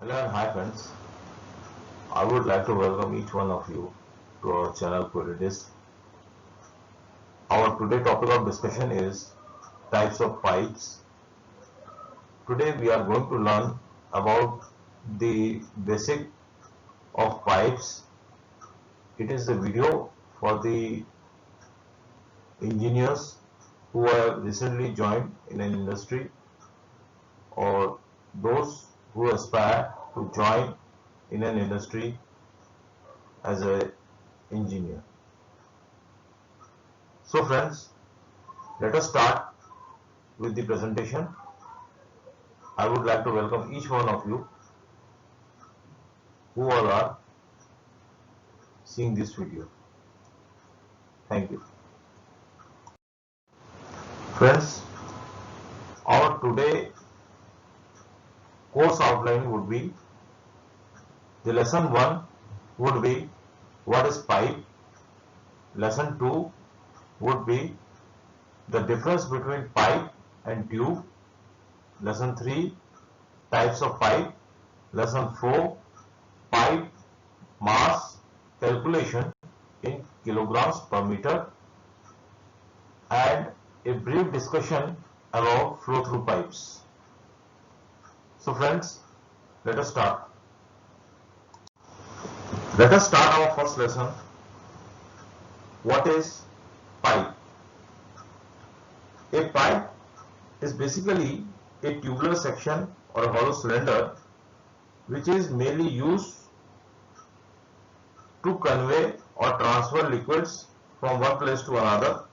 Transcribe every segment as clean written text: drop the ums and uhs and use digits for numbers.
Hello and hi friends. I would like to welcome each one of you to our channel Queridis. Our today topic of discussion is types of pipes. Today we are going to learn about the basic of pipes. It is a video for the engineers who have recently joined in an industry or those who aspire to join in an industry as an engineer. So friends, let us start with the presentation. I would like to welcome each one of you who all are seeing this video. Thank you. Friends, our today course outline would be the lesson 1 would be what is pipe. Lesson 2 would be the difference between pipe and tube. Lesson 3 types of pipe. Lesson 4 pipe mass calculation in kilograms per meter, and a brief discussion about flow through pipes. So friends, let us start. Let us start our first lesson. What is pipe? A pipe is basically a tubular section or a hollow cylinder which is mainly used to convey or transfer liquids from one place to another.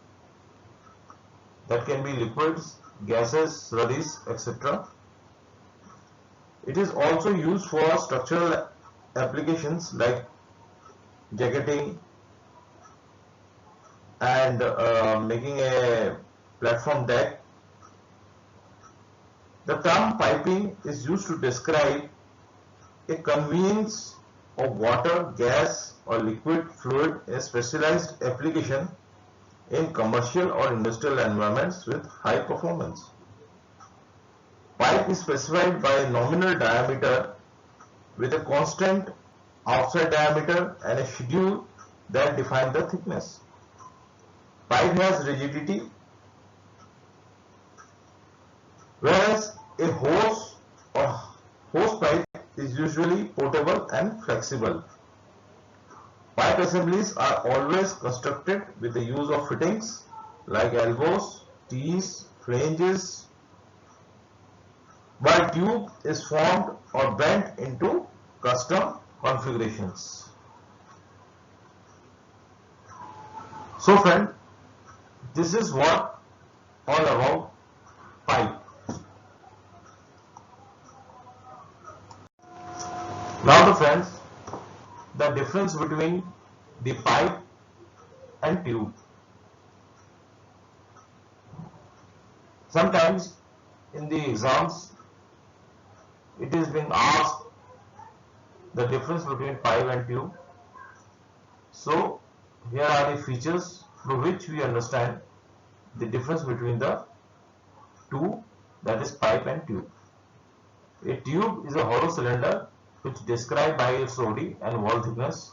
That can be liquids, gases, slurries, etc. It is also used for structural applications like jacketing and making a platform deck. The term piping is used to describe a conveyance of water, gas or liquid fluid in a specialized application in commercial or industrial environments with high performance. Pipe is specified by a nominal diameter with a constant outside diameter and a schedule that defines the thickness. Pipe has rigidity, whereas a hose or hose pipe is usually portable and flexible. Pipe assemblies are always constructed with the use of fittings like elbows, T's, flanges, while tube is formed or bent into custom configurations. So friend, this is what all about pipe. Now the friends, the difference between the pipe and tube. Sometimes in the exams it is being asked the difference between pipe and tube. So here are the features through which we understand the difference between the two, that is pipe and tube. A tube is a hollow cylinder which is described by its OD and wall thickness.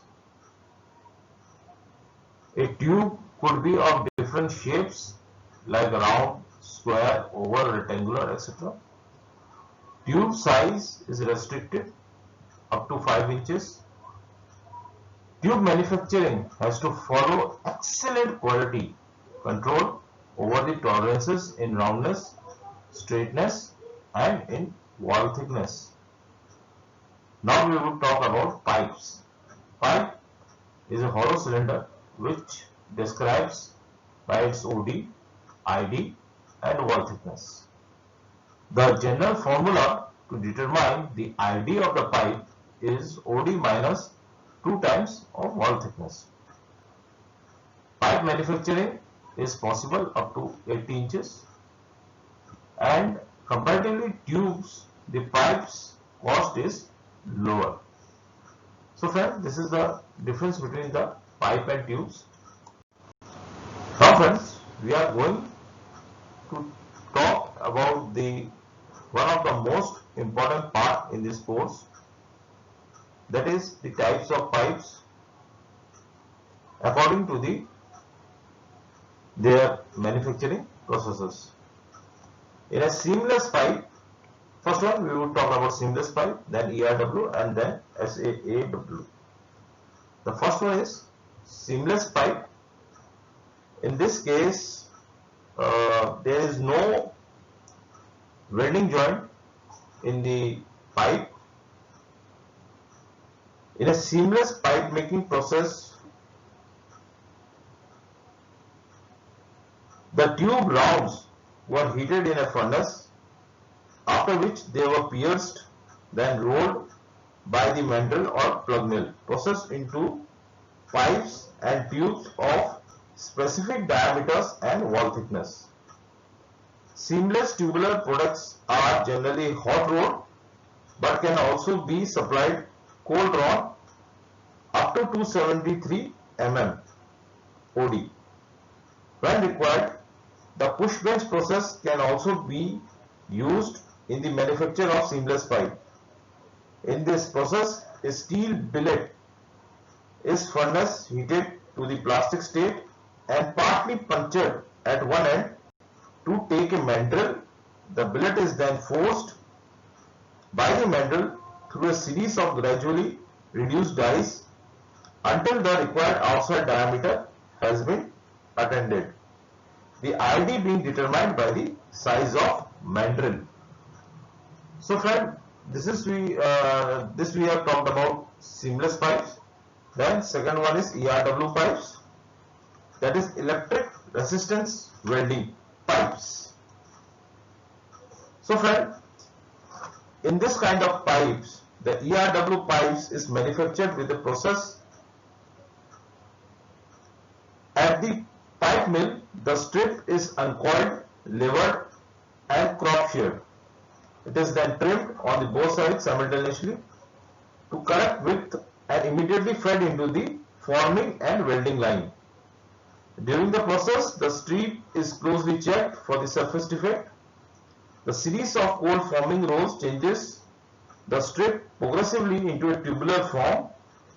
A tube could be of different shapes like round, square, oval, rectangular, etc. Tube size is restricted up to 5 inches. Tube manufacturing has to follow excellent quality control over the tolerances in roundness, straightness and in wall thickness. Now we will talk about pipes. Pipe is a hollow cylinder which describes by its OD, ID and wall thickness. The general formula to determine the ID of the pipe is OD minus 2 times of wall thickness. Pipe manufacturing is possible up to 80 inches, and comparatively tubes, the pipes cost is lower. So friends, this is the difference between the pipe and tubes. Now friends, we are going to talk about the one of the most important part in this course, that is the types of pipes according to their manufacturing processes. In a seamless pipe, first one we would talk about seamless pipe, then ERW and then SAAW. The first one is seamless pipe. In this case, there is no welding joint in the pipe. In a seamless pipe making process, the tube rounds were heated in a furnace, after which they were pierced, then rolled by the mandrel or plug mill process into pipes and tubes of specific diameters and wall thickness. Seamless tubular products are generally hot rolled but can also be supplied cold drawn up to 273 mm OD. When required, the push bench process can also be used in the manufacture of seamless pipe. In this process, a steel billet is furnace heated to the plastic state and partly punctured at one end to take a mandrel. The billet is then forced by the mandrel through a series of gradually reduced dies until the required outside diameter has been attained. The ID being determined by the size of mandrel. So friend, this we have talked about seamless pipes. Then second one is ERW pipes, that is electric resistance welding pipes. So friend, in this kind of pipes, the ERW pipes is manufactured with the process at the pipe mill. The strip is uncoiled, levered and crop sheared. It is then trimmed on the both sides simultaneously to correct width and immediately fed into the forming and welding line. During the process, the strip is closely checked for the surface defect. The series of cold forming rolls changes the strip progressively into a tubular form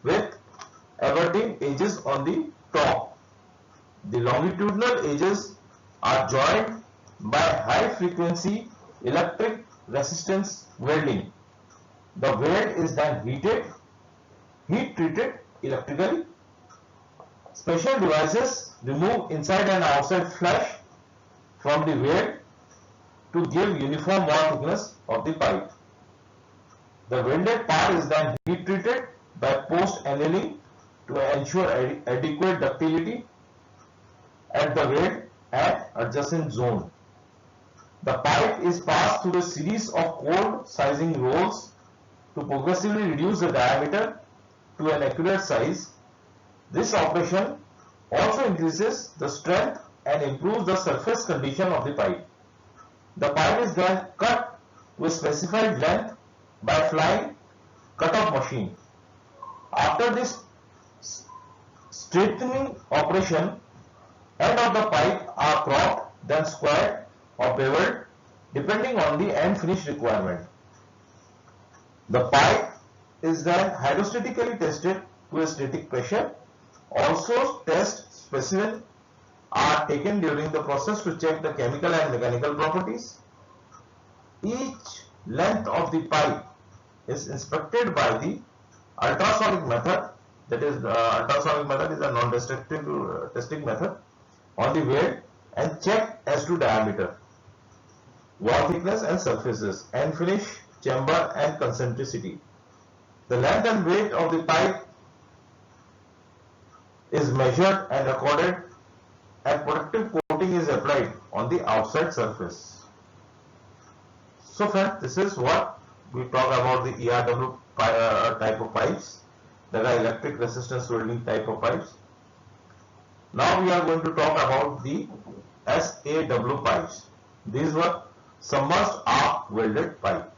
with everting edges on the top. The longitudinal edges are joined by high frequency electric resistance welding. The weld is then heat treated electrically. Special devices remove inside and outside flash from the weld to give uniform wall thickness of the pipe. The welded part is then heat treated by post annealing to ensure adequate ductility at the weld and adjacent zone. The pipe is passed through a series of cold sizing rolls to progressively reduce the diameter to an accurate size. This operation also increases the strength and improves the surface condition of the pipe. The pipe is then cut to a specified length by flying cut-off machine. After this straightening operation, end of the pipe are cropped, then squared or beveled depending on the end finish requirement. The pipe is then hydrostatically tested to a static pressure. Also, test specimens are taken during the process to check the chemical and mechanical properties. Each length of the pipe is inspected by the ultrasonic method. That is, ultrasonic method is a non-destructive testing method on the weld and check as to diameter, wall thickness and surfaces, and finish, chamber and concentricity. The length and weight of the pipe is measured and recorded, and protective coating is applied on the outside surface. So friends, this is what we talk about the ERW type of pipes, that are electric resistance welding type of pipes. Now we are going to talk about the SAW pipes. These were submerged arc welded pipe.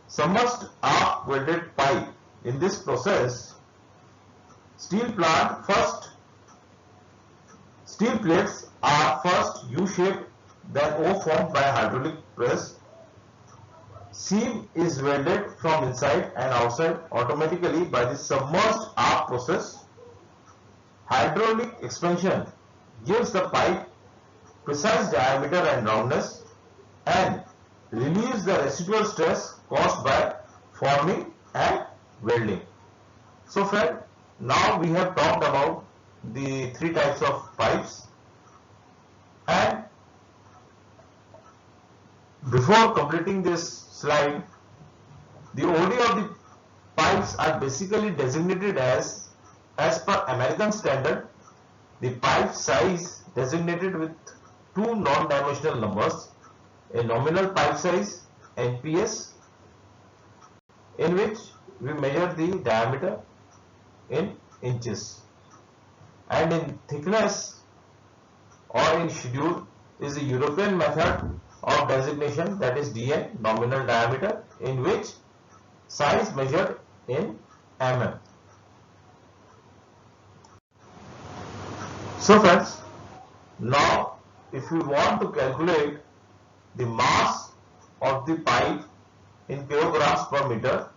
Submerged arc welded pipe. In this process, steel plates are first U-shaped, then O formed by hydraulic press. Seam is welded from inside and outside automatically by the submerged arc process. Hydraulic expansion gives the pipe precise diameter and roundness and relieves the residual stress caused by forming and welding. So friend, now we have talked about the three types of pipes, and before completing this slide, the OD of the pipes are basically designated as per American standard, the pipe size designated with two non-dimensional numbers, a nominal pipe size NPS, in which we measure the diameter in inches, and in thickness or in schedule is the European method of designation, that is DN, nominal diameter, in which size measured in mm. So friends, now if we want to calculate the mass of the pipe in kilograms per meter,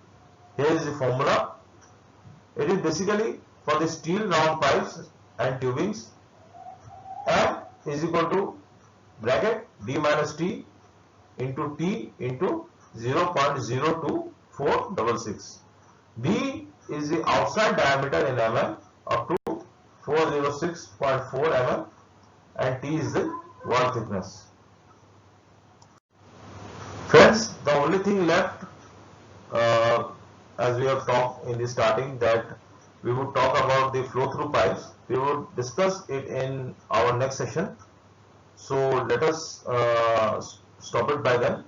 here is the formula. It is basically for the steel round pipes and tubings, M is equal to bracket D minus T into T into 0.02466. D is the outside diameter in mm up to 406.4 mm, and T is the wall thickness. Friends, the only thing left, as we have talked in the starting, that we would talk about the flow through pipes. We would discuss it in our next session. So let us stop it by then,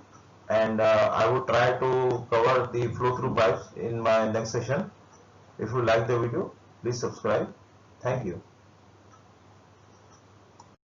and I would try to cover the flow through pipes in my next session. If you like the video, please subscribe. Thank you.